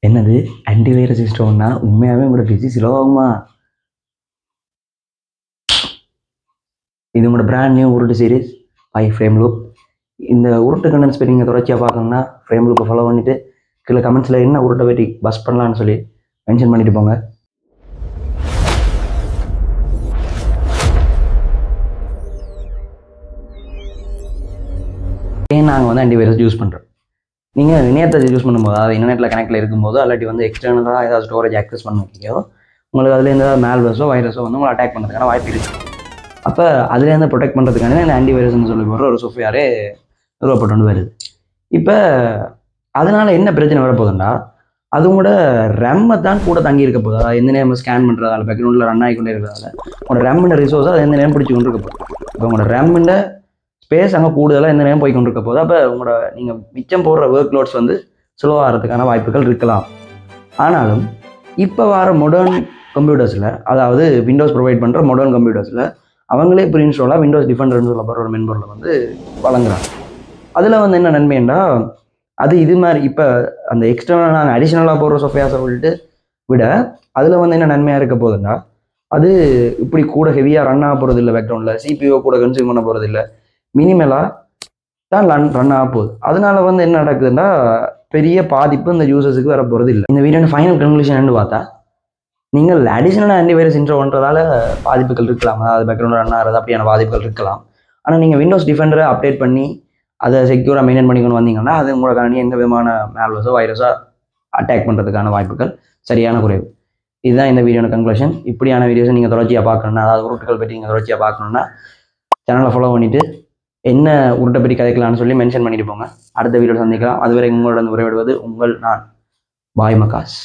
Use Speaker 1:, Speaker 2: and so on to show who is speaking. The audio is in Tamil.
Speaker 1: என்னது ஆன்டிவைரஸ் சிஸ்டம்னா உண்மையாகவே உங்களோட பிசி ஸ்லோ ஆகுமா? இது உங்களோட பிராண்ட் நியூ உருட்டு சீரிஸ் ஃப்ரேம் லூப். இந்த உருட்டு கண்டென்ட்ஸ் பற்றி நீங்கள் தொடர்ச்சியாக பார்க்கணுன்னா ஃப்ரேம் லூப்பை ஃபாலோ பண்ணிவிட்டு கீழே கமெண்ட்ஸில் என்ன உருட்டை பற்றி பஸ் பண்ணலான்னு சொல்லி மென்ஷன் பண்ணிட்டு போங்க. ஏன் நாங்கள் வந்து ஆன்டிவைரஸ் யூஸ் பண்ணுறோம்? நீங்கள் இணையத்தை யூஸ் பண்ணும்போது, அதாவது இன்டர்நெட்டில் கனெக்டில் இருக்கும்போது அல்லாட்டி வந்து எக்ஸ்டர்னலாக ஏதாவது ஸ்டோரேஜ் ஆக்சஸ் பண்ணியோ உங்களுக்கு அதில் எந்த மேல்வேர்ஸோ வைரஸோ வந்து உங்களை அட்டாக் பண்ணுறதுக்கான வாய்ப்பு இருக்குது. அப்போ அதுலேருந்து ப்ரொடெக்ட் பண்ணுறதுக்கான இந்த ஆன்டிவைரஸ்ன்னு சொல்லி போடுற ஒரு சாஃப்ட்வேரே நிறுவப்பட்டு வருது. இப்போ அதனால் என்ன பிரச்சனை வரப்போகுதுன்னா, அது உங்களோட ரெம்மை தான் கூட தங்கி இருக்க போகுது. அதாவது எந்த நேரம் ஸ்கேன் பண்ணுறதால பேக்ரவுண்டில் ரன் ஆகிக்கொண்டே இருக்கிறதால உங்களோட ரெம்மின் ரிசோர்ஸை அது எந்த நேரம் பிடிச்சி கொண்டு இருக்க போகுது. இப்போ உங்களோட ரெம்மின் ஸ்பேஸ் அங்கே கூடுதலாக எந்த நேரம் போய் கொண்டு இருக்க போகுது. அப்போ உங்களோட நீங்கள் மிச்சம் போடுற ஒர்க் லோட்ஸ் வந்து ஸ்லோ ஆகிறதுக்கான வாய்ப்புகள் இருக்கலாம். ஆனாலும் இப்போ வர மாடர்ன் கம்ப்யூட்டர்ஸில், அதாவது விண்டோஸ் ப்ரொவைட் பண்ணுற மாடர்ன் கம்ப்யூட்டர்ஸில் அவங்களே ப்ரீ இன்ஸ்டாலாக விண்டோஸ் டிஃபெண்டர்னு சொல்லப்படுற ஒரு மென்பொருளை வந்து வழங்குறாங்க. அதில் வந்து என்ன நன்மைன்னா, அது இது மாதிரி இப்போ அந்த எக்ஸ்டர்னல் நாங்கள் அடிஷ்னலாக போடுற சாஃப்ட்வேர்ஸை விட அதில் வந்து என்ன நன்மையாக இருக்க போகுதுன்னா, அது இப்படி கூட ஹெவியாக ரன் ஆக போகிறது இல்லை. பேக்ரவுண்டில் சிபிஓ கூட கன்சியூம் பண்ண போகிறது இல்லை. மினிமலாக தான் ரன் ஆக போகுது. அதனால வந்து என்ன நடக்குதுன்னா, பெரிய பாதிப்பு இந்த யூசர்ஸுக்கு வர போகிறது இல்லை. இந்த வீடியோட ஃபைனல் கன்க்ளூஷன் பார்த்தா, நீங்கள் அடிஷனலாக ஆன்டிவைரஸ் இன்ஸ்டால் பண்ணுறதால பாதிப்புகள் இருக்கலாம். அதாவது பேக்ரவுண்ட் ரன் ஆகிறது அப்படியான பாதிப்புகள் இருக்கலாம். ஆனால் நீங்கள் விண்டோஸ் டிஃபெண்டரை அப்டேட் பண்ணி அதை செக்யூராக மெயின்டைன் பண்ணிக்கொண்டு வந்தீங்கன்னா, அது உங்களுக்கான எந்த விதமான மேல்வேர்ஸோ வைரஸோ அட்டாக் பண்ணுறதுக்கான வாய்ப்புகள் சரியான குறைவு. இதுதான் இந்த வீடியோட கன்க்ளூஷன். இப்படியான வீடியோஸை நீங்கள் தொடர்ச்சியாக பார்க்கணுன்னா, அதாவது உருட்டுகள் பற்றி நீங்கள் தொடர்ச்சியாக பார்க்கணுன்னா சேனலை ஃபாலோ பண்ணிவிட்டு என்ன உருட்டை பற்றி கதைக்கலாம்னு சொல்லி மென்ஷன் பண்ணிட்டு போங்க. அடுத்த வீடியோ சந்திக்கலாம். அதுவரை உங்களோட உரையாடுவது நான் பாய் மகாஸ்.